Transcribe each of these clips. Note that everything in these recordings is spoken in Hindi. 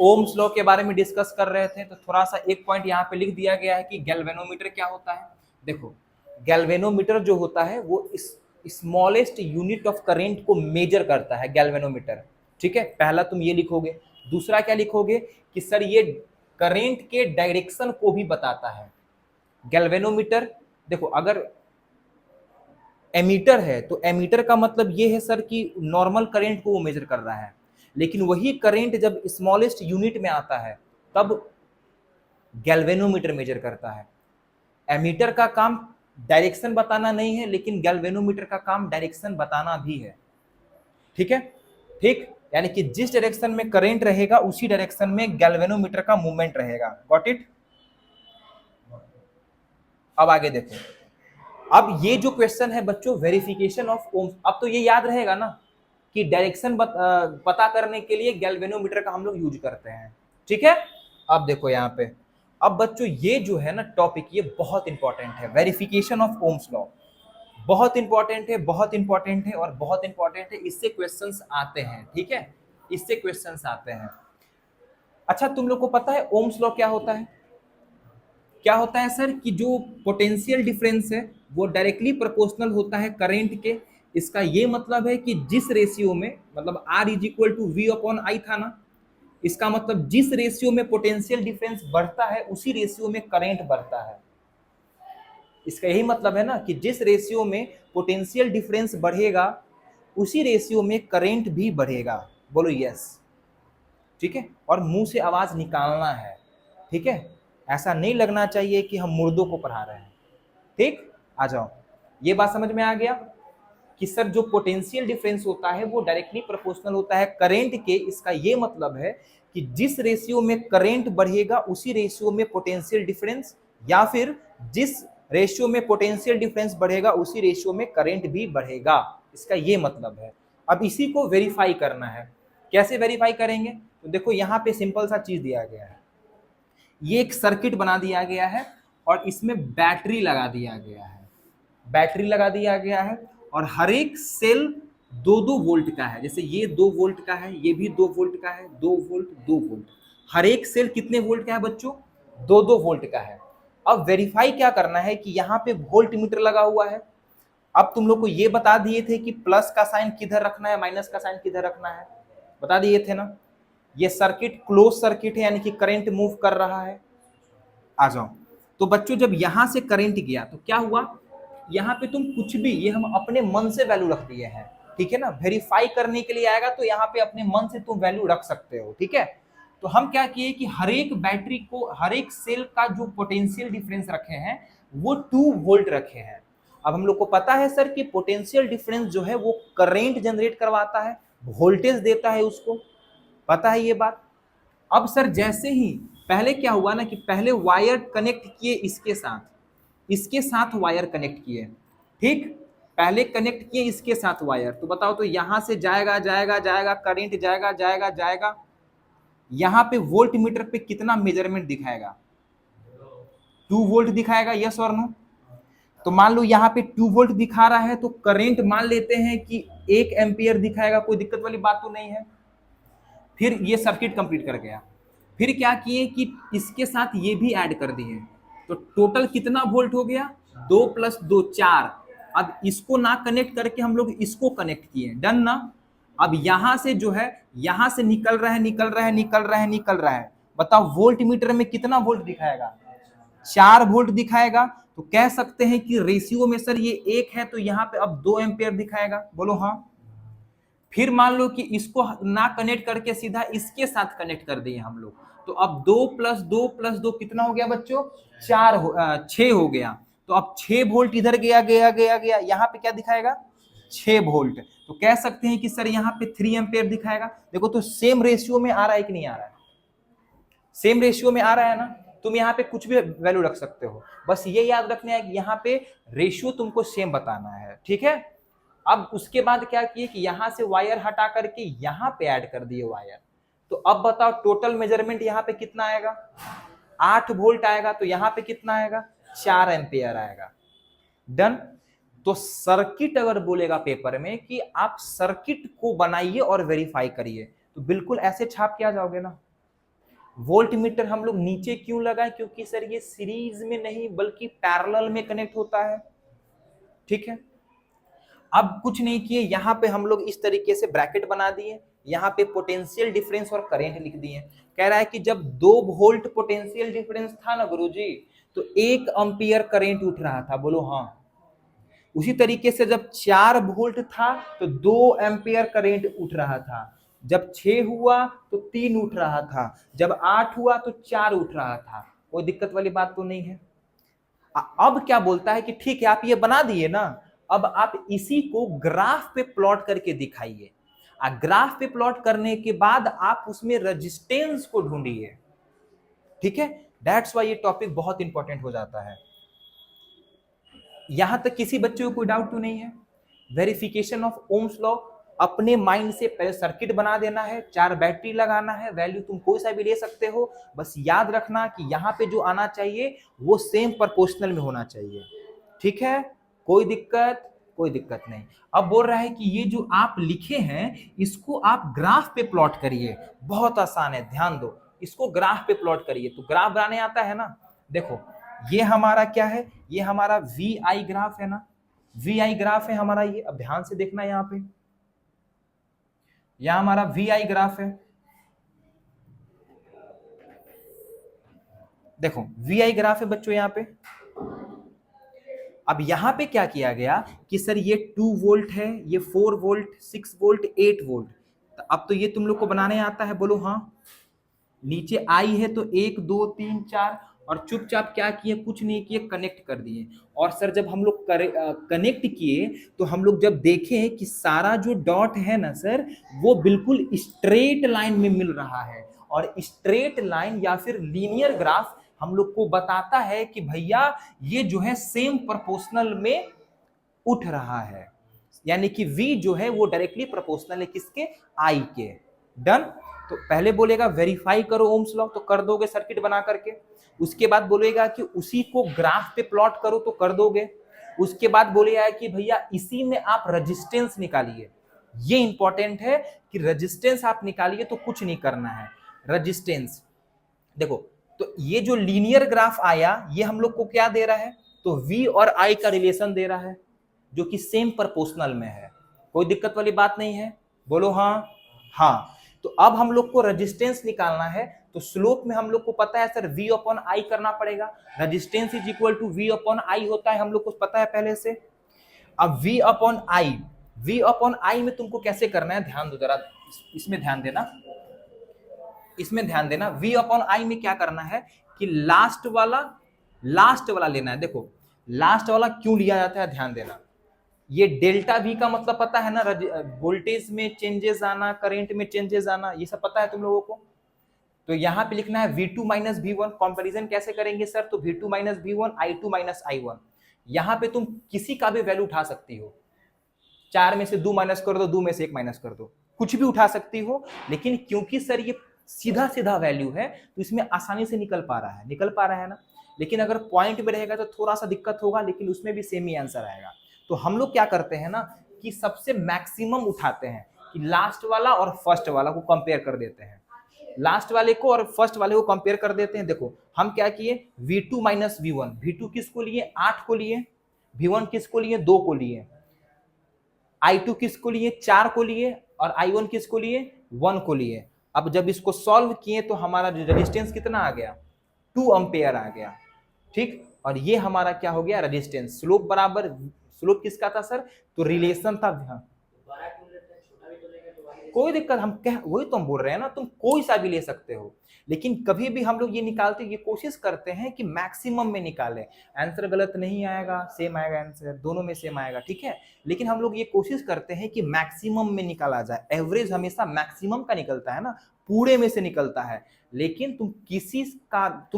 ओम्स लॉ के बारे में डिस्कस कर रहे थे, तो थोड़ा सा एक पॉइंट यहाँ पे लिख दिया गया है कि गैल्वेनोमीटर क्या होता है। देखो, गैल्वेनोमीटर जो होता है वो इस स्मॉलेस्ट यूनिट ऑफ करेंट को मेजर करता है, गैल्वेनोमीटर। ठीक है, पहला तुम ये लिखोगे। दूसरा क्या लिखोगे कि सर ये करेंट के डायरेक्शन को भी बताता है। गैल्वेनोमीटर, देखो अगर एमीटर है तो एमीटर का मतलब ये है सर कि नॉर्मल करंट को वो मेजर कर रहा है, लेकिन वही करंट जब स्मॉलेस्ट यूनिट में आता है तब गैल्वेनोमीटर मेजर करता है। एमीटर का काम डायरेक्शन बताना नहीं है, लेकिन गैल्वेनोमीटर का काम डायरेक्शन बताना भी है। ठीक है, ठीक, यानी कि जिस डायरेक्शन में करंट रहेगा उसी डायरेक्शन में गैल्वेनोमीटर का मूवमेंट रहेगा। Got it. अब आगे देखो, अब ये जो क्वेश्चन है बच्चों, वेरिफिकेशन ऑफ ओम्स, अब तो ये याद रहेगा ना कि डायरेक्शन पता करने के लिए गैल्वेनोमीटर का हम लोग यूज करते हैं। ठीक है, अब देखो यहाँ पे, अब बच्चों ये जो है ना टॉपिक, ये बहुत इंपॉर्टेंट है। वेरिफिकेशन ऑफ ओम्स लॉ बहुत इंपॉर्टेंट है, बहुत इंपॉर्टेंट है और बहुत इंपॉर्टेंट है। इससे क्वेश्चंस आते हैं। ठीक है, इससे क्वेश्चंस आते हैं। अच्छा, तुम लोग को पता है ओम्स लॉ क्या होता है? क्या होता है सर कि जो पोटेंशियल डिफरेंस है वो डायरेक्टली प्रोपोर्शनल होता है करंट के। इसका ये मतलब है कि जिस रेशियो में, मतलब R is equal to V upon I था ना, इसका मतलब जिस रेशियो में पोटेंशियल डिफरेंस बढ़ता है उसी रेशियो में करंट बढ़ता है। इसका यही मतलब है ना कि जिस रेशियो में पोटेंशियल डिफरेंस बढ़ेगा उसी रेशियो में करंट भी बढ़ेगा। बोलो यस। ठीक है, और मुंह से आवाज निकालना है। ठीक है, ऐसा नहीं लगना चाहिए कि हम मुर्दों को पढ़ा रहे हैं। ठीक, आ जाओ, ये बात समझ में आ गया कि सर जो पोटेंशियल डिफरेंस होता है वो डायरेक्टली प्रोपोर्शनल होता है करंट के। इसका ये मतलब है कि जिस रेशियो में करंट बढ़ेगा उसी रेशियो में पोटेंशियल डिफरेंस, या फिर जिस रेशियो में पोटेंशियल डिफरेंस बढ़ेगा उसी रेशियो में करंट भी बढ़ेगा। इसका ये मतलब है। अब इसी को वेरीफाई करना है। कैसे वेरीफाई करेंगे? तो देखो यहाँ पे सिंपल सा चीज दिया गया है, ये एक सर्किट बना दिया गया है और इसमें बैटरी लगा दिया गया है। बैटरी लगा दिया गया है और हर एक सेल 2-2 वोल्ट का है। जैसे ये 2 वोल्ट का है, ये भी 2 वोल्ट का है, 2 वोल्ट 2 वोल्ट। हर एक सेल कितने वोल्ट का है बच्चों? 2-2 वोल्ट का है। अब वेरीफाई क्या करना है कि यहाँ पे वोल्ट मीटर लगा हुआ है। अब तुम लोग को ये बता दिए थे कि प्लस का साइन किधर रखना है, माइनस का साइन किधर रखना है, बता दिए थे ना। ये सर्किट क्लोज सर्किट है, यानी कि करंट मूव कर रहा है। आ जाओ, तो बच्चों जब यहां से करंट गया तो क्या हुआ, यहाँ पे तुम कुछ भी, ये हम अपने मन से वैल्यू रख दिए हैं। ठीक है ना, वेरीफाई करने के लिए आएगा तो यहाँ पे अपने मन से तुम वैल्यू रख सकते हो। ठीक है, तो हम क्या किए कि हर एक बैटरी को, हर एक सेल का जो पोटेंशियल डिफरेंस रखे हैं वो 2 वोल्ट रखे हैं। अब हम लोग को पता है सर कि पोटेंशियल डिफरेंस जो है वो करंट जनरेट करवाता है, वोल्टेज देता है उसको, पता है ये बात। अब सर जैसे ही पहले क्या हुआ ना कि पहले वायर कनेक्ट किए इसके साथ वायर कनेक्ट किए। ठीक, पहले कनेक्ट किए इसके साथ वायर, तो बताओ तो यहां से जाएगा जाएगा जाएगा करंट जाएगा जाएगा जाएगा, यहां पे वोल्ट मीटर पे कितना मेजरमेंट दिखाएगा? 2 वोल्ट दिखाएगा, यस और नो। तो मान लो यहाँ पे 2 वोल्ट दिखा रहा है तो करंट मान लेते हैं कि 1 एम्पियर दिखाएगा, कोई दिक्कत वाली बात तो नहीं है। फिर ये सर्किट कंप्लीट कर गया, फिर क्या किए कि इसके साथ ये भी ऐड कर दिए, तो टोटल कितना वोल्ट हो गया? 2 + 2 4। अब इसको ना कनेक्ट करके हम लोग इसको कनेक्ट किए, डन ना। अब यहां से जो है, यहां से निकल रहा है निकल रहा है निकल रहा है निकल रहा है, बताओ वोल्ट मीटर में कितना वोल्ट दिखाएगा? 4 वोल्ट दिखाएगा। तो कह सकते हैं कि रेशियो में सर ये 1 है तो यहाँ पे अब 2 एम्पियर दिखाएगा। बोलो हाँ। फिर मान लो कि इसको ना कनेक्ट करके सीधा इसके साथ कनेक्ट कर दिए हम लोग, तो अब 2 + 2 + 2 कितना हो गया बच्चों? 6 हो गया। तो अब 6 वोल्ट इधर गया गया गया गया, यहाँ पे क्या दिखाएगा? 6 वोल्ट। तो कह सकते हैं कि सर यहाँ पे 3 एम्पियर दिखाएगा। देखो तो सेम रेशियो में आ रहा है कि नहीं आ रहा है? सेम रेशियो में आ रहा है ना। तुम यहाँ पे कुछ भी वैल्यू रख सकते हो, बस ये याद रखना है कि यहाँ पे रेशियो तुमको सेम बताना है। ठीक है, अब उसके बाद क्या किए कि यहां से वायर हटा करके यहां पे ऐड कर दिए वायर। तो अब बताओ टोटल मेजरमेंट यहाँ पे कितना आएगा? 8 वोल्ट आएगा। तो यहाँ पे कितना आएगा? 4 एम्पियर आएगा। डन। तो सर्किट अगर बोलेगा पेपर में कि आप सर्किट को बनाइए और वेरीफाई करिए, तो बिल्कुल ऐसे छाप के आ जाओगे ना। वोल्ट मीटर हम लोग नीचे क्यों लगाए, क्योंकि सर ये सीरीज में नहीं बल्कि पैरेलल में कनेक्ट होता है, ठीक है। अब कुछ नहीं किए, यहां पे हम लोग इस तरीके से ब्रैकेट बना दिए, यहाँ पे पोटेंशियल डिफरेंस और करंट लिख दिए। कह रहा है कि जब 2 वोल्ट पोटेंशियल डिफरेंस था ना गुरुजी, तो 1 एम्पियर करंट उठ रहा था, बोलो हाँ। उसी तरीके से जब 4 वोल्ट था तो 2 एम्पियर करंट उठ रहा था, जब 6 हुआ तो 3 उठ रहा था, जब 8 हुआ तो 4 उठ रहा था। कोई दिक्कत वाली बात तो नहीं है। अब क्या बोलता है कि ठीक है आप ये बना दिए ना, अब आप इसी को ग्राफ पे प्लॉट करके दिखाइए। ग्राफ पे प्लॉट करने के बाद आप उसमें रेजिस्टेंस को ढूंढिए, ठीक है। दैट्स वाई ये टॉपिक बहुत इंपॉर्टेंट हो जाता है। यहां तक किसी बच्चे को कोई डाउट तो नहीं है? वेरिफिकेशन ऑफ ओम्स लॉ, अपने माइंड से पहले सर्किट बना देना है, 4 बैटरी लगाना है, वैल्यू तुम कोई सा भी ले सकते हो, बस याद रखना कि यहाँ पे जो आना चाहिए वो सेम प्रोपोर्शनल में होना चाहिए, ठीक है। कोई दिक्कत नहीं। अब बोल रहा है कि ये जो आप लिखे हैं इसको आप ग्राफ पे प्लॉट करिए, बहुत आसान है, ध्यान दो, इसको ग्राफ पे प्लॉट करिए। तो ग्राफ बनाने आता है ना, देखो ये हमारा क्या है, ये हमारा वी आई ग्राफ है ना, वी आई ग्राफ है हमारा ये। अब ध्यान से देखना, यहाँ पे यह हमारा वी आई ग्राफ है, देखो वी आई ग्राफ है बच्चों यहाँ पे। अब यहां पे क्या किया गया कि सर ये 2 वोल्ट है, ये 4 वोल्ट, 6 वोल्ट, 8 वोल्ट, तो अब तो ये तुम लोग को बनाने आता है, बोलो हाँ। नीचे आई है तो 1 2 3 4, और चुपचाप क्या किए, कुछ नहीं किए, कनेक्ट कर दिए। और सर जब हम लोग कनेक्ट किए तो हम लोग जब देखें कि सारा जो डॉट है ना सर, वो बिल्कुल स्ट्रेट लाइन में मिल रहा है, और स्ट्रेट लाइन या फिर लीनियर ग्राफ हम लोग को बताता है कि भैया ये जो है सेम प्रोपोर्शनल में उठ रहा है, यानी कि V जो है वो डायरेक्टली प्रोपोर्शनल है किसके, I के। डन। तो पहले बोलेगा वेरीफाई करो ओम्स लॉ, तो कर दोगे सर्किट बना करके। उसके बाद बोलेगा कि उसी को ग्राफ पे प्लॉट करो, तो कर दोगे। उसके बाद बोलेगा कि भैया इसी में आप रेजिस्टेंस निकालिए। ये इंपॉर्टेंट है कि रेजिस्टेंस आप निकालिए, तो कुछ नहीं करना है, रेजिस्टेंस देखो। तो ये जो लीनियर ग्राफ आया ये हम लोग को क्या दे रहा है, तो V और I का रिलेशन दे रहा है जो कि सेम प्रोपोर्शनल में है। कोई दिक्कत वाली बात नहीं है, बोलो हाँ। हाँ, तो अब हम लोग को रेजिस्टेंस निकालना है, तो स्लोप में हम लोग को पता है सर V अपॉन I करना पड़ेगा। Resistance is equal to V upon I होता है, हम लोग को पता है पहले से। अब V अपॉन I में तुमको कैसे करना है, ध्यान दो जरा, इसमें ध्यान देना, इसमें ध्यान देना। V अपॉन I में क्या करना है कि लास्ट वाला लेना है। देखो लास्ट वाला क्यों लिया जाता है, ध्यान देना। ये डेल्टा V का मतलब पता है ना, वोल्टेज में चेंजेस आना, करंट में चेंजेस आना, ये सब पता है तुम लोगों को। तो यहाँ पे लिखना है V2 माइनस V1। कंपेरिजन कैसे करेंगे सर, तो V2 minus V1, I2 minus I1। यहाँ पे तुम किसी का भी वैल्यू उठा सकती हो, 4 में से 2 माइनस कर दो, 2 में से 1 माइनस कर दो, कुछ भी उठा सकती हो। लेकिन क्योंकि सर ये सीधा सीधा वैल्यू है तो इसमें आसानी से निकल पा रहा है ना। लेकिन अगर पॉइंट में रहेगा तो थोड़ा सा दिक्कत होगा, लेकिन उसमें भी सेम ही आंसर आएगा। तो हम लोग क्या करते हैं ना कि सबसे मैक्सिमम उठाते हैं, कि लास्ट वाला और फर्स्ट वाला को कंपेयर कर देते हैं, लास्ट वाले को और फर्स्ट वाले को कंपेयर कर देते हैं। देखो हम क्या किए, V2 माइनस V1, V2 किसको लिए, 8 को लिए, V1 किसको लिए, 2 को लिए, I2 किसको लिए, 4 को लिए, और I1 किसको लिए, 1 को लिए। अब जब इसको सॉल्व किए तो हमारा रेजिस्टेंस कितना आ गया, 2 एम्पेयर आ गया, ठीक। और ये हमारा क्या हो गया, रेजिस्टेंस। स्लोप बराबर, स्लोप किसका था सर, तो रिलेशन था। कोई दिक्कत, हम कह वही तो हम बोल रहे हैं ना, तुम कोई सा भी ले सकते हो, लेकिन कभी भी हम लोग ये निकालते, ये कोशिश करते हैं कि मैक्सिमम में निकालें। आंसर गलत नहीं आएगा, सेम आएगा आंसर, दोनों में सेम आएगा, ठीक है। लेकिन हम लोग ये कोशिश करते हैं कि मैक्सिमम में निकाला जाए। एवरेज हमेशा मैक्सिमम का निकलता है ना, पूरे में से निकलता है। लेकिन तुम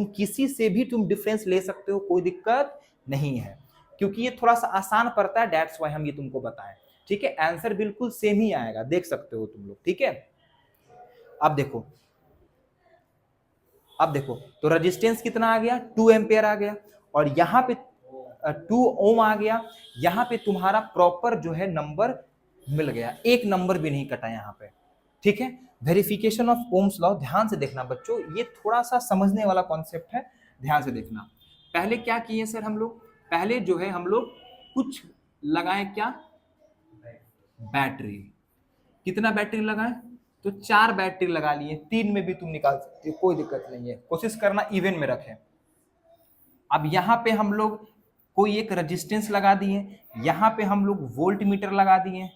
किसी से भी तुम डिफरेंस ले सकते हो, कोई दिक्कत नहीं है, क्योंकि ये थोड़ा सा आसान पड़ता है, दैट्स वाई हम ये तुमको बताएं, ठीक है। आंसर बिल्कुल सेम ही आएगा, देख सकते हो तुम लोग, ठीक है। अब देखो तो रेजिस्टेंस कितना आ गया, 2 एम्पेयर आ गया, और यहाँ पे 2 ओम आ गया। यहाँ पे तुम्हारा प्रॉपर जो है नंबर मिल गया, एक नंबर भी नहीं कटा यहाँ पे, ठीक है। वेरिफिकेशन ऑफ ओम्स लॉ, ध्यान से देखना बच्चों, ये थोड़ा सा समझने वाला कॉन्सेप्ट है, ध्यान से देखना। पहले क्या किए सर हम लोग, पहले जो है हम लोग कुछ लगाए, क्या, बैटरी। कितना बैटरी लगाए, तो 4 बैटरी लगा लिए, 3 में भी तुम निकाल सकते हो, कोई दिक्कत नहीं है, कोशिश करना इवन में रखें। अब यहाँ पे हम लोग कोई एक रेजिस्टेंस लगा दिए, यहाँ पे हम लोग वोल्ट मीटर लगा दिए,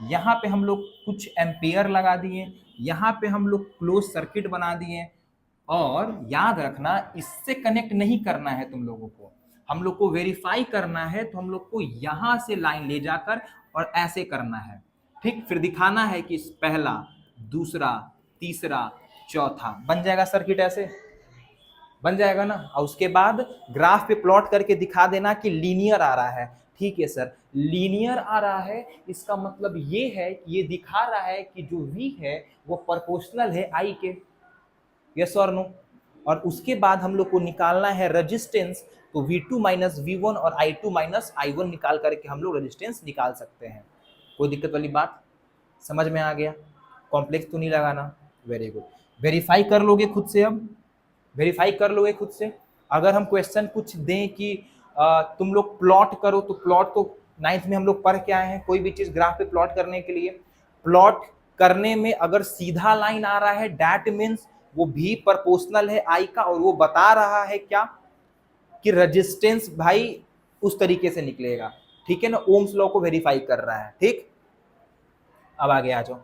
यहाँ पे हम लोग कुछ एम्पियर लगा दिए, यहाँ पे हम लोग क्लोज सर्किट बना दिए। और याद रखना, इससे कनेक्ट नहीं करना है तुम लोगों को, हम लोग को वेरीफाई करना है, तो हम लोग को यहां से लाइन ले जाकर और ऐसे करना है, ठीक। फिर दिखाना है कि पहला, दूसरा, तीसरा, चौथा, बन जाएगा सर्किट, ऐसे बन जाएगा ना। और उसके बाद ग्राफ पे प्लॉट करके दिखा देना कि लीनियर आ रहा है। ठीक है सर, लीनियर आ रहा है, इसका मतलब ये है कि ये दिखा रहा है कि जो V है वो प्रोपोर्शनल है I के, यस और नो। और उसके बाद हम लोग को निकालना है रेजिस्टेंस, तो V2 माइनस V1 और I2 माइनस I1 निकाल करके हम लोग रेजिस्टेंस निकाल सकते हैं। कोई दिक्कत वाली बात, समझ में आ गया, कॉम्प्लेक्स तो नहीं लगाना, वेरी गुड। वेरीफाई कर लोगे खुद से, अब वेरीफाई कर लोगे खुद से। अगर हम क्वेश्चन कुछ दें कि तुम लोग प्लॉट करो, तो प्लॉट तो 9th में हम लोग पढ़ के आए हैं, कोई भी चीज ग्राफ पे प्लॉट करने के लिए, प्लॉट करने में अगर सीधा लाइन आ रहा है, दैट मीन्स वो भी प्रोपोर्शनल है I का, और वो बता रहा है क्या, कि रेजिस्टेंस भाई उस तरीके से निकलेगा, ठीक है ना, ओम्स लॉ को वेरीफाई कर रहा है, ठीक। अब आगे आ जाओ,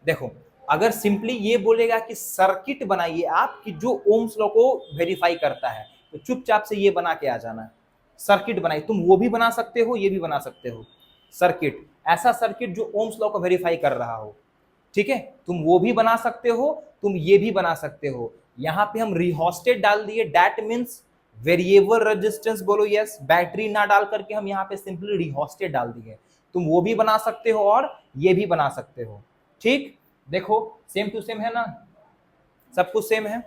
देखो, अगर सिंपली ये बोलेगा कि सर्किट बनाइए आप कि जो ओम्स लॉ को वेरीफाई करता है, तो चुपचाप से ये बना के आ जाना है, सर्किट बनाइए। तुम वो भी बना सकते हो, ये भी बना सकते हो, सर्किट, ऐसा सर्किट जो ओम्स लॉ को वेरीफाई कर रहा हो, ठीक है, तुम वो भी बना सकते हो, तुम ये भी बना सकते हो। यहाँ पे हम रिहोस्टेट डाल दिए, दैट मीन्स वेरिएबल रेजिस्टेंस, बोलो यस, बैटरी ना डाल करके हम यहाँ पे सिंपली रिहोस्टेट डाल दिए। तुम वो भी बना सकते हो और ये भी बना सकते हो, ठीक। देखो सेम टू सेम है ना, सब कुछ सेम है।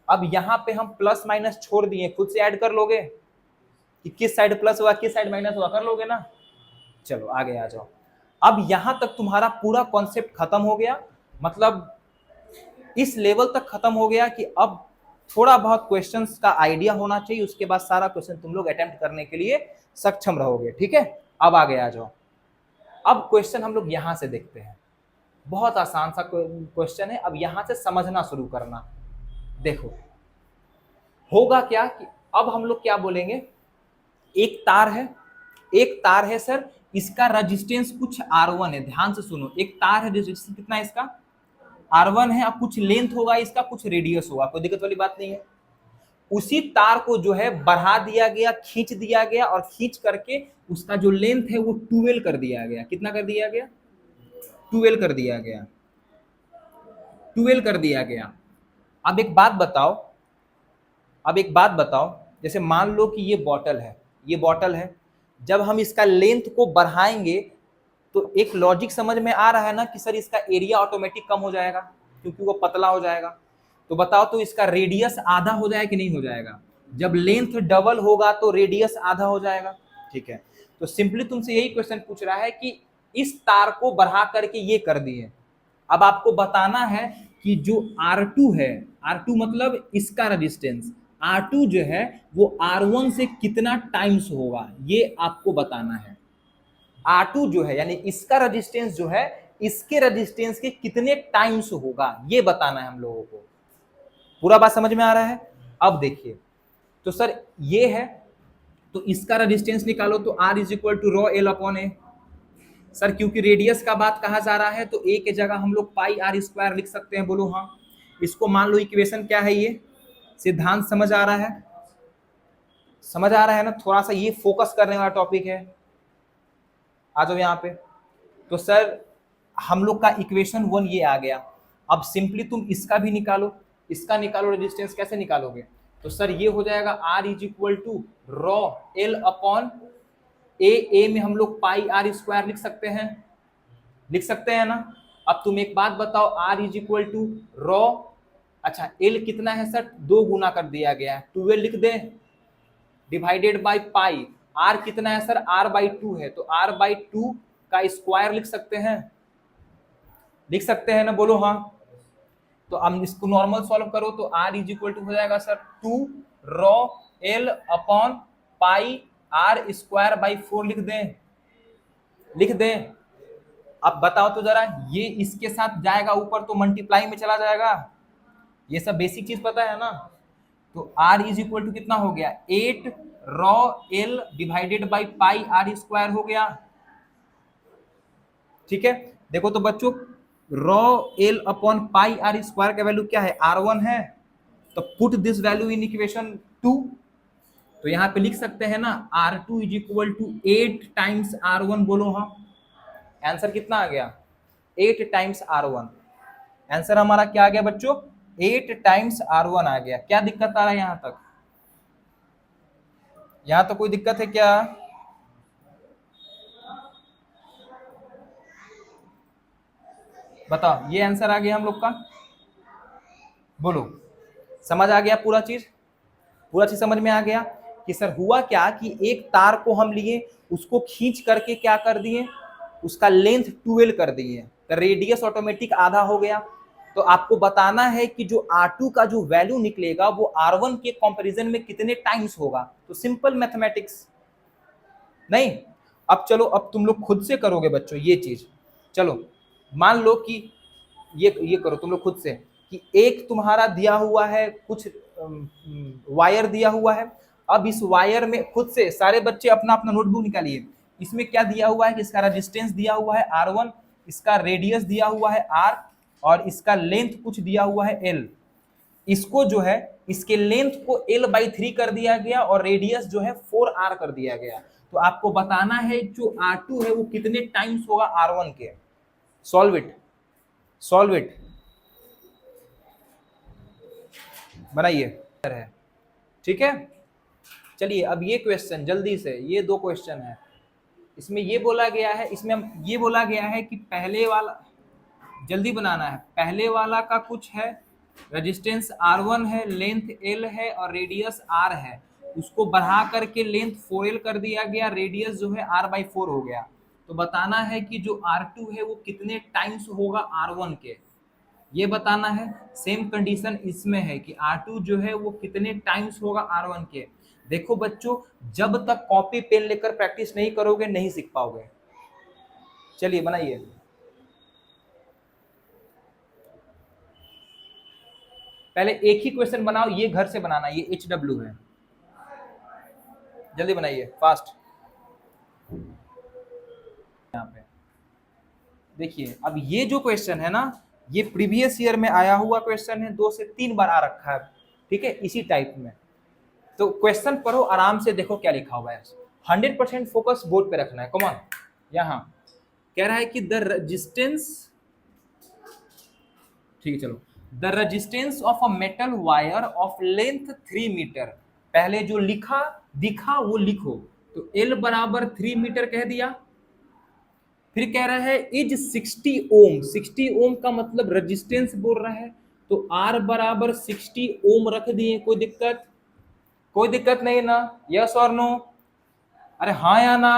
अब यहाँ पे हम प्लस माइनस छोड़ दिए, खुद से ऐड कर लोगे कि किस साइड प्लस हुआ किस साइड माइनस हुआ, कर लोगे ना। चलो आगे आ जाओ। अब यहां तक तुम्हारा पूरा कॉन्सेप्ट खत्म हो गया, मतलब इस लेवल तक खत्म हो गया कि अब थोड़ा बहुत क्वेश्चंस का आइडिया होना चाहिए, उसके बाद सारा क्वेश्चन तुम लोग अटेम्प्ट करने के लिए सक्षम रहोगे, ठीक है। अब आगे आ जाओ। अब क्वेश्चन हम लोग यहां से देखते हैं, बहुत आसान सा क्वेश्चन है, अब यहां से समझना शुरू करना। देखो होगा क्या कि अब हम लोग क्या बोलेंगे, एक तार है, एक तार है सर, इसका रेजिस्टेंस कुछ R1 है, ध्यान से सुनो, एक तार है, रेजिस्टेंस कितना है इसका, R1 है। अब कुछ लेंथ होगा इसका, कुछ रेडियस होगा, कोई दिक्कत वाली बात नहीं है। उसी तार को जो है बढ़ा दिया गया, खींच दिया गया, और खींच करके उसका जो लेंथ है वो 12 कर दिया गया। कितना कर दिया गया, 12 कर दिया गया, 12 कर दिया गया। अब एक बात बताओ, अब एक बात बताओ, जैसे मान लो कि ये बॉटल है, ये बॉटल है, जब हम इसका लेंथ को बढ़ाएंगे तो एक लॉजिक समझ में आ रहा है ना कि सर इसका एरिया ऑटोमेटिक कम हो जाएगा क्योंकि वो पतला हो जाएगा। तो बताओ तो इसका रेडियस आधा हो जाएगा कि नहीं हो जाएगा, जब लेंथ डबल होगा तो रेडियस आधा हो जाएगा, ठीक है। तो सिंपली तुमसे यही क्वेश्चन पूछ रहा है कि इस तार को बढ़ा करके ये कर दिए, अब आपको बताना है कि जो R2 है, R2 मतलब इसका रेजिस्टेंस, R2 जो है वो R1 से कितना टाइम्स होगा, ये आपको बताना है। R2 जो है यानी इसका रेजिस्टेंस जो है, इसके रेजिस्टेंस के कितने टाइम्स होगा, ये बताना है हम लोगों को। पूरा बात समझ में आ रहा है। अब देखिए, तो सर ये है, तो इसका रेजिस्टेंस निकालो, तो R is equal to ρ L upon A। Sir क्योंकि रेडियस का बात कहा जा रहा है तो A के जगह हम लोग पाई R स्क्वायर लिख सकते हैं, बोलो हाँ। इसको मान लो इक्वेशन क्या है, ये सिद्धांत समझ आ रहा है, समझ आ रहा है ना, थोड़ा सा ये फोकस करने वाला टॉपिक है। आ जाओ यहाँ पे। तो सर हम लोग का इक्वेशन 1 ये आ गया। अब सिंपली तुम इसका भी निकालो, इसका निकालो, रेजिस्टेंस कैसे निकालोगे, तो सर ये हो जाएगा R is equal to ρ L upon A में हम लोग पाई R स्क्वायर लिख सकते हैं, लिख सकते हैं ना। अब तुम एक बात बताओ, R इज इक्वल टू ρ, अच्छा L कितना है सर, 2 गुना कर दिया गया है, 12 लिख दे, डिवाइडेड बाई पाई। R कितना है सर, R/2 है, तो R/2 का स्क्वायर लिख सकते हैं, लिख सकते हैं ना, बोलो हाँ। तो अब इसको नॉर्मल सॉल्व करो तो r इज इक्वल टू हो जाएगा sir 2 raw l upon pi r square by 4 लिख दें, लिख दें। अब बताओ तो जरा, ये इसके साथ जाएगा ऊपर तो मल्टीप्लाई में चला जाएगा, ये सब बेसिक चीज पता है ना। तो r इज इक्वल टू कितना हो गया 8 raw l divided by pi r square हो गया। ठीक है, देखो तो बच्चों raw l upon pi r square का वैल्यू क्या है r1 है, तो put this value in equation 2। तो यहां पे लिख सकते हैं ना r2 is equal to 8 times r1, बोलो हाँ। आंसर कितना आ गया 8 टाइम्स r1। आंसर हमारा क्या आ गया बच्चों 8 टाइम्स r1 आ गया। क्या दिक्कत आ रहा है यहां तक, यहां तो कोई दिक्कत है क्या? बताओ, ये आंसर आ गया हम लोग का, बोलो समझ आ गया पूरा चीज, पूरा चीज समझ में आ गया कि सर हुआ क्या कि एक तार को हम लिए, उसको खींच करके क्या कर दिए, उसका लेंथ 12 कर दिए, तो रेडियस ऑटोमेटिक आधा हो गया। तो आपको बताना है कि जो R2 का जो वैल्यू निकलेगा वो R1 के कंपैरिजन में कितने टाइम्स होगा। तो सिंपल मैथमेटिक्स नहीं। अब चलो, अब तुम लोग खुद से करोगे बच्चों ये चीज। चलो मान लो कि ये करो तुम लोग खुद से कि एक तुम्हारा दिया हुआ है कुछ वायर दिया हुआ है। अब इस वायर में खुद से सारे बच्चे अपना अपना नोटबुक निकालिए। इसमें क्या दिया हुआ है कि इसका रेजिस्टेंस दिया हुआ है R1, इसका रेडियस दिया हुआ है R, और इसका लेंथ कुछ दिया हुआ है L। इसको जो है इसके लेंथ को L/3 कर दिया गया और रेडियस जो है 4R कर दिया गया। तो आपको बताना है जो R2 है वो कितने टाइम्स होगा R1 के। सॉल्व इट, सॉल्व इट, बनाइए है। ठीक है, चलिए अब ये क्वेश्चन जल्दी से, ये 2 क्वेश्चन है। इसमें ये बोला गया है, इसमें ये बोला गया है कि पहले वाला जल्दी बनाना है। पहले वाला का कुछ है, रेजिस्टेंस R1 है, लेंथ L है और रेडियस R है। उसको बढ़ा करके लेंथ 4L कर दिया गया, रेडियस जो है R/4 हो गया। तो बताना है कि जो R2 है वो कितने टाइम्स होगा R1 के, ये बताना है। सेम कंडीशन इसमें है कि R2 जो है वो कितने टाइम्स होगा R1 के। देखो बच्चों, जब तक कॉपी पेन लेकर प्रैक्टिस नहीं करोगे नहीं सीख पाओगे। चलिए बनाइए। पहले एक ही क्वेश्चन बनाओ, ये घर से बनाना, ये HW है। जल्दी बनाइए फास्ट। यहाँ पे देखिए, अब ये जो क्वेश्चन है ना, ये प्रीवियस ईयर में आया हुआ क्वेश्चन है, 2 से 3 बार आ रखा है। ठीक है, इसी टाइप में। तो क्वेश्चन पढ़ो आराम से, देखो क्या लिखा हुआ है। 100% फोकस बोर्ड पे रखना है। कॉमन यहाँ कह रहा है कि द रेजिस्टेंस, ठीक है चलो, the resistance of a metal wire of length 3 metre. पहले जो लिखा दिखा वो लिखो। तो L बराबर 3 मीटर कह दिया। फिर कह रहा है इज 60 ओम। 60 ओम का मतलब रेजिस्टेंस बोल रहा है, तो R बराबर 60 ओम रख दिए। कोई दिक्कत, कोई दिक्कत नहीं ना? यस और नो? अरे हाँ या ना?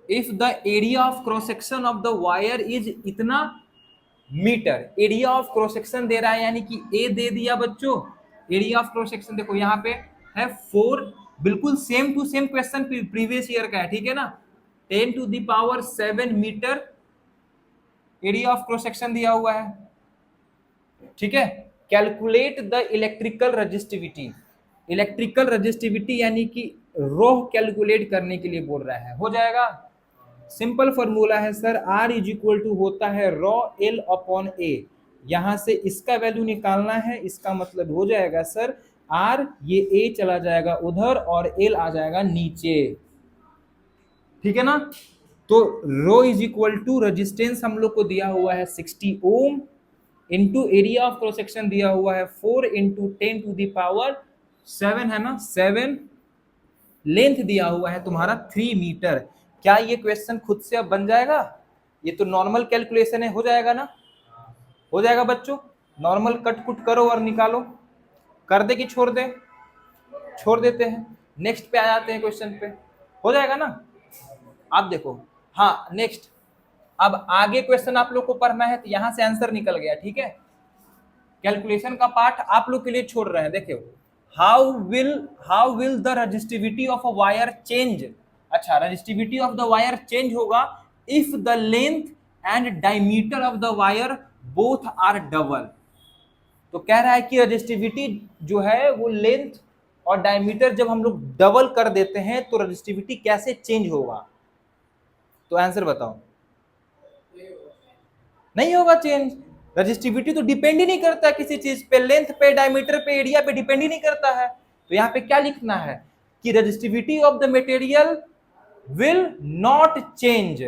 If the area of cross section of the wire is इतना metre, area of cross section दे रहा है, यानी कि ए दे दिया बच्चों। एरिया ऑफ क्रॉस सेक्शन देखो यहाँ पे है 4, बिल्कुल same to same question previous year का है। ठीक है ना, 10⁻7 metre area of cross section दिया हुआ है। ठीक है, calculate the electrical resistivity. Electrical resistivity यानी कि रोह कैलकुलेट करने के लिए बोल रहा है। हो जाएगा, सिंपल फॉर्मूला है sir, R is equal to होता है रॉ L अपॉन A। यहां से इसका वैल्यू निकालना है, इसका मतलब हो जाएगा सर R, ये A चला जाएगा उधर और L आ जाएगा नीचे। ठीक है ना? तो rho is equal to resistance हम लोग को दिया हुआ है 60 ohm, into area of cross section दिया हुआ है 4 इंटू 10⁻7 है ना, 7। लेंथ दिया हुआ है तुम्हारा 3 मीटर। क्या ये क्वेश्चन खुद से अब बन जाएगा? ये तो नॉर्मल कैलकुलेशन है, हो जाएगा ना? हो जाएगा बच्चों, नॉर्मल कट कुट करो और निकालो। कर दे कि छोड़ दे? छोड़ देते हैं, नेक्स्ट पे आ जाते हैं क्वेश्चन पे। हो जाएगा ना? आप देखो, हाँ नेक्स्ट अब आगे क्वेश्चन आप लोग को पढ़ना है, तो यहां से आंसर निकल गया, ठीक है। कैलकुलेशन का पार्ट आप लोग के लिए छोड़ रहे हैं। देखियो, how will the resistivity of a wire change. अच्छा, resistivity of the wire change होगा if the length and diameter of the wire both are double. तो कह रहा है कि रजिस्टिविटी जो है वो लेंथ और डायमीटर जब हम लोग डबल कर देते हैं तो रजिस्टिविटी कैसे चेंज होगा। तो आंसर बताओ। नहीं होगा चेंज। रजिस्टिविटी तो डिपेंड ही नहीं करता किसी चीज पे, लेंथ पे, डायमीटर पे, एरिया पे डिपेंड ही नहीं करता है। तो यहां पे क्या लिखना है कि resistivity of the material will not change,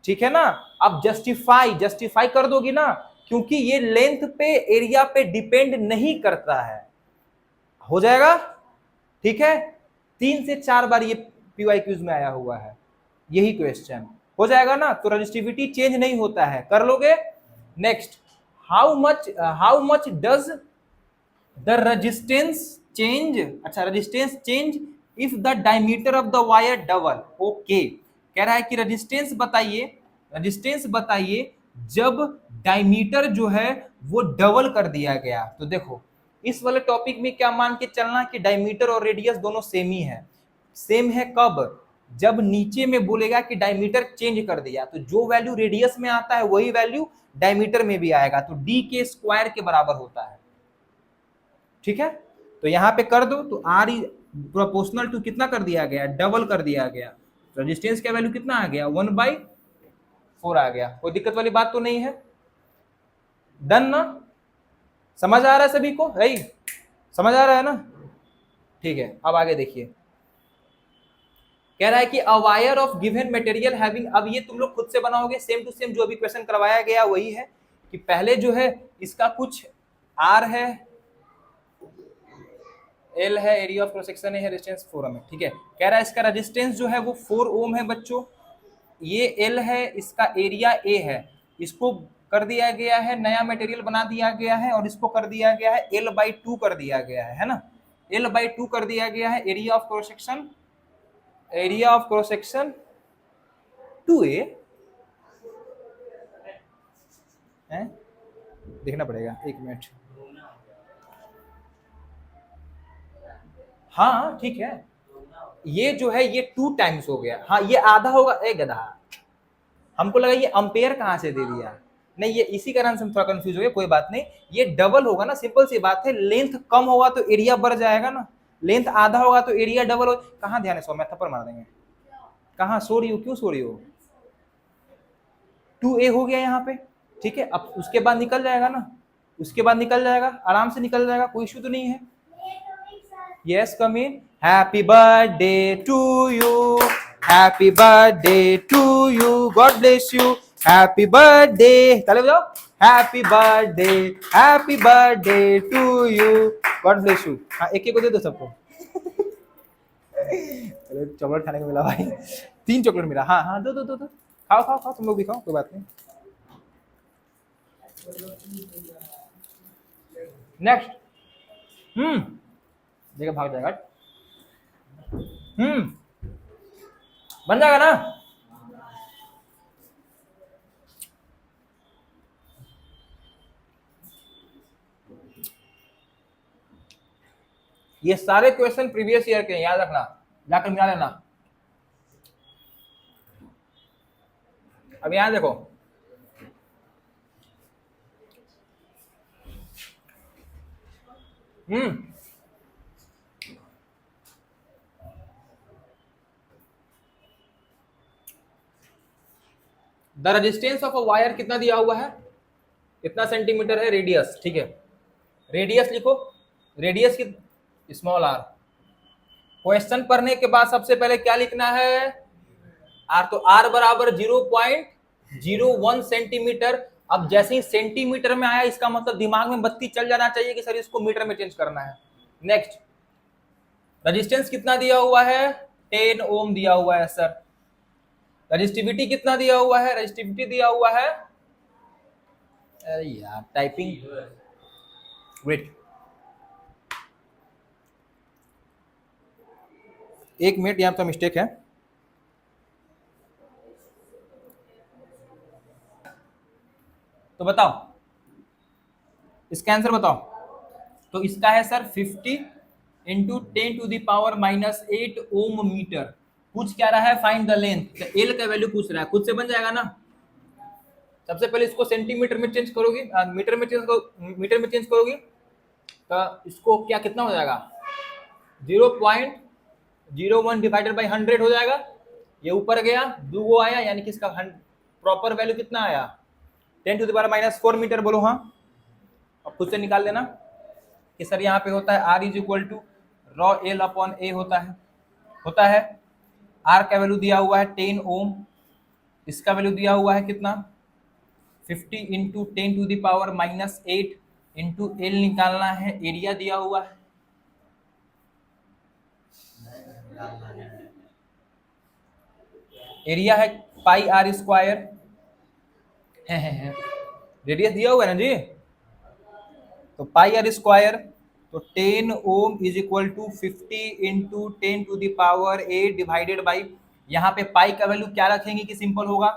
ठीक है ना। अब जस्टिफाई कर दोगी ना, क्योंकि ये लेंथ पे, एरिया पे डिपेंड नहीं करता है। हो जाएगा, ठीक है। 3 से 4 बार ये पीवाईक्यूज में आया हुआ है यही क्वेश्चन। हो जाएगा ना, तो रजिस्टिविटी चेंज नहीं होता है, कर लोगे। Next, how much does the resistance change. अच्छा, resistance change if the diameter of the wire double. Okay, कह रहा है कि रेजिस्टेंस बताइए जब डायमीटर जो है वो डबल कर दिया गया। तो देखो, इस वाले टॉपिक में क्या मान के चलना कि डायमीटर और रेडियस दोनों सेम ही है। सेम है कब, जब नीचे में बोलेगा कि डायमीटर चेंज कर दिया, तो जो वैल्यू रेडियस में आता है वही वैल्यू डायमीटर में भी आएगा, तो डी के स्क्वायर के बराबर होता है, ठीक है। तो यहां पे कर दो, तो आर प्रोपोर्शनल टू कितना कर दिया गया, डबल कर दिया गया। रेजिस्टेंस का वैल्यू कितना आ गया, 1/4 आ गया। कोई दिक्कत वाली बात तो नहीं है, डन ना। समझ आ रहा है सभी को, है समझ आ रहा है ना, ठीक है। अब आगे देखिए, कह रहा है कि a wire of given material having. अब ये तुम लोग खुद से बनाओगे, सेम टू सेम जो अभी क्वेश्चन करवाया गया वही है, कि पहले जो है इसका कुछ आर है, एल है, एरिया ऑफ क्रॉस सेक्शन है, रेजिस्टेंस 4 ओम है, ठीक है। कह रहा है इसका रेजिस्टेंस जो है वो 4 ओम है बच्चों, ये एल है, इसका एरिया ए है। इसको कर दिया गया है, नया मटेरियल बना दिया गया है, और इसको कर दिया गया है L/2 कर दिया गया है ना। L/2 कर दिया गया है, area of cross section 2A है, देखना पड़ेगा, 1 मिनट। हाँ ठीक है, ये जो है ये 2 टाइम्स हो गया। हाँ, ये आधा होगा। ए गधा, हमको लगा ये अंपेयर कहाँ से दे दिया। नहीं, ये इसी कारण से हम थोड़ा कंफ्यूज हो गए, कोई बात नहीं। ये डबल होगा ना, सिंपल सी बात है। लेंथ कम होगा तो एरिया बढ़ जाएगा ना, लेंथ आधा होगा तो एरिया डबल हो। कहाँ ध्यान है, सो मैं थप्पड़ मार देंगे। कहाँ सो रही हो, क्यों सो रही हो। 2A हो गया यहाँ पे, ठीक है। अब उसके बाद निकल जाएगा ना, उसके बाद निकल जाएगा, आराम से निकल जाएगा, कोई इशू तो नहीं है। Yes, come in. Happy birthday to you, happy birthday to you, God bless you, happy birthday. चले जाओ, happy birthday to you, God bless you. हाँ, एक एक को दे दो सबको। चॉकलेट खाने को मिला भाई, 3 चॉकलेट मिला। हाँ हाँ, दो दो दो दो, खाओ खाओ खाओ, तुम लोग भी खाओ, कोई बात नहीं। नेक्स्ट, देखा भाग जाएगा। बन जाएगा ना। ये सारे क्वेश्चन प्रीवियस ईयर के, याद रखना, जाकर मिला लेना। अब यहां देखो, the resistance of a wire कितना दिया हुआ है, कितना सेंटीमीटर है रेडियस, ठीक है। रेडियस लिखो, रेडियस की स्मॉल आर। क्वेश्चन पढ़ने के बाद सबसे पहले क्या लिखना है, आर। तो आर बराबर 0.01 सेंटीमीटर। अब जैसे ही सेंटीमीटर में आया, इसका मतलब दिमाग में बत्ती चल जाना चाहिए कि सर इसको मीटर में चेंज करना है। नेक्स्ट, रेजिस्टेंस कितना दिया हुआ है, 10 ओम दिया हुआ है सर। रजिस्टिविटी कितना दिया हुआ है, रजिस्टिविटी दिया हुआ है, अरे यार टाइपिंग, वेट 1 मिनट, यहाँ तो मिस्टेक है। तो बताओ इसका आंसर बताओ। तो इसका है सर 50 इंटू 10⁻⁻8 ओम मीटर। पूछ क्या रहा है, फाइंड द लेंथ। एल का वैल्यू पूछ रहा है, खुद से बन जाएगा ना। सबसे पहले इसको सेंटीमीटर में चेंज करोगी, मीटर में चेंज करोगी तो इसको क्या कितना हो जाएगा 0.01 डिवाइडेड बाई 100 हो जाएगा। ये ऊपर गया, दो आया, यानी कि इसका प्रॉपर वैल्यू कितना आया 10⁻⁻4 मीटर। बोलो हाँ। अब खुद से निकाल लेना कि सर यहाँ पे होता है R is equal to rho L upon A होता है। R का वैल्यू दिया हुआ है 10 ओम, इसका वैल्यू दिया हुआ है कितना 50 इंटू 10⁻⁻8 इंटू एल निकालना है, एरिया दिया हुआ है। एरिया है पाई आर स्क्वायर है। रेडियस दिया हुआ है ना जी, तो पाई आर स्क्वायर, तो 10 ohm is equal to 50 into 10⁻8 divided by, यहाँ पे पाई का वैल्यू क्या रखेंगे कि सिंपल होगा,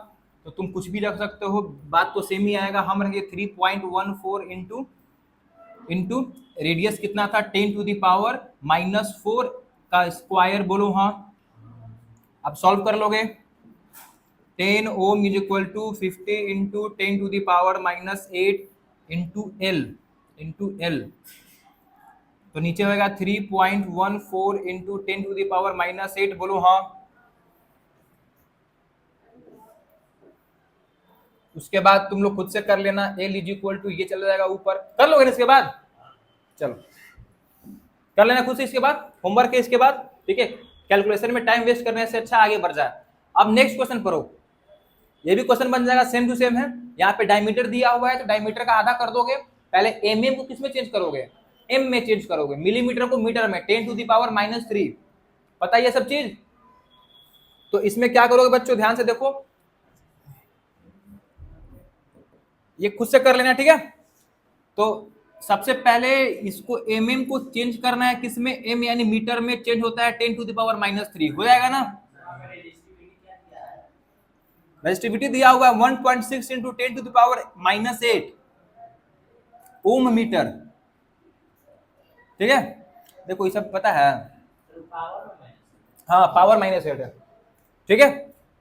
तो तुम कुछ भी रख सकते हो, बात तो सेम ही आएगा। हम रखेंगे 3.14 इंटू रेडियस कितना था 10⁻⁻4 का स्क्वायर। बोलो हाँ। अब सॉल्व कर लोगे, 10 ohm is equal to 50 into 10⁻⁻8 into L, तो नीचे होगा 3.14 इंटू 10⁻⁻8। बोलो हाँ। उसके बाद तुम लोग खुद से कर लेना, एल इज इक्वल टू ये चला जाएगा ऊपर, कर लोगे ना इसके बाद, चलो कर लेना खुद से इसके बाद, होमवर्क है इसके बाद, ठीक है। कैलकुलेशन में टाइम वेस्ट करने से अच्छा आगे बढ़ जाए। अब नेक्स्ट क्वेश्चन करो, ये भी क्वेश्चन बन जाएगा, सेम टू सेम है। यहाँ पे डायमीटर दिया हुआ है तो डायमीटर का आधा कर दोगे। पहले एमएम को किस में चेंज करोगे, एम में चेंज करोगे, मिलीमीटर को मीटर में, 10⁻⁻3, पता है ये सब चीज। तो इसमें क्या करोगे बच्चों, ध्यान से देखो, ये खुद से कर लेना, ठीक है। तो सबसे पहले इसको एमएम को चेंज करना है किस में, एम यानी मीटर में चेंज होता है 10⁻⁻3, हो जाएगा ना। रेजिस्टिविटी दिया हुआ है 1.6 इंटू 10⁻⁻8 ओम मीटर, ठीक है। देखो ये सब पता है, हाँ पावर -8 है, ठीक है।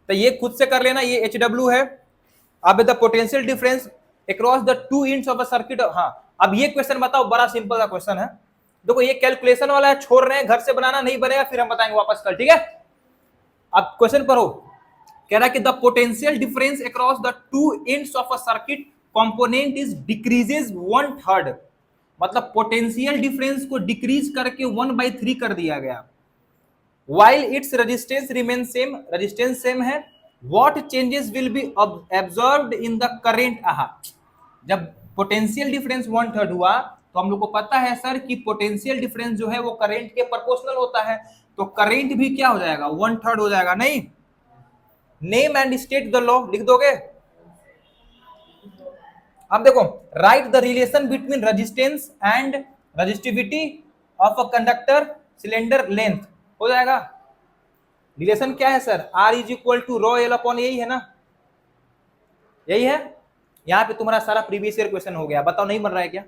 तो ये खुद से कर लेना, ये HW है। अब the potential difference across the two ends of a circuit. हाँ अब ये क्वेश्चन बताओ, बड़ा सिंपल सा क्वेश्चन है। देखो ये कैलकुलेशन वाला है, छोड़ रहे हैं, घर से बनाना नहीं बनेगा, फिर हम बताएंगे वापस कल, ठीक है। अब क्वेश्चन पढ़ो, कह रहा है कि the potential difference across the two ends of a circuit component is decreases 1/3, मतलब पोटेंशियल डिफरेंस को डिक्रीज करके 1/3 कर दिया गया। While its resistance remains same, resistance same है, what changes will be observed in the current। जब पोटेंशियल डिफरेंस 1/3 हुआ तो हम लोग को पता है सर कि पोटेंशियल डिफरेंस जो है वो करंट के प्रोपोर्शनल होता है, तो करंट भी क्या हो जाएगा 1/3 हो जाएगा। नहीं, name and state the law लिख दोगे। अब देखो, write the relation between resistance and resistivity of a conductor cylinder length, हो जाएगा। रिलेशन क्या है sir, R is equal to rho L upon, यही है ना, यही है। यहाँ पे तुम्हारा सारा प्रीवियस ईयर क्वेश्चन हो गया, बताओ नहीं बन रहा है क्या,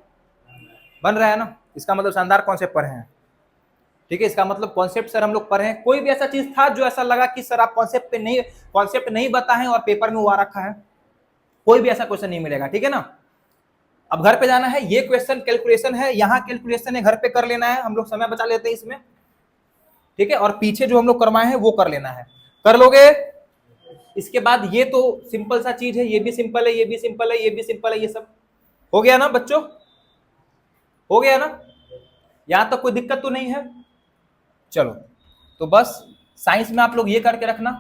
बन रहा है ना। इसका मतलब शानदार कॉन्सेप्ट पढ़े हैं, ठीक है। इसका मतलब कॉन्सेप्ट सर हम लोग पढ़े हैं। कोई भी ऐसा चीज था जो ऐसा लगा कि सर आप कॉन्सेप्ट नहीं बताएं और पेपर में हुआ रखा है, कोई भी ऐसा क्वेश्चन नहीं मिलेगा, ठीक है ना। अब घर पे जाना है, ये क्वेश्चन कैलकुलेशन है, यहाँ कैलकुलेशन है, घर पे कर लेना है, हम लोग समय बचा लेते हैं इसमें, ठीक है। और पीछे जो हम लोग करवाए हैं वो कर लेना है, कर लोगे। इसके बाद ये तो सिंपल सा चीज है, ये भी सिंपल है, ये भी सिंपल है, ये भी सिंपल है, ये सब हो गया ना बच्चों, हो गया ना, यहां तक कोई दिक्कत तो नहीं है। चलो तो बस साइंस में आप लोग ये करके रखना,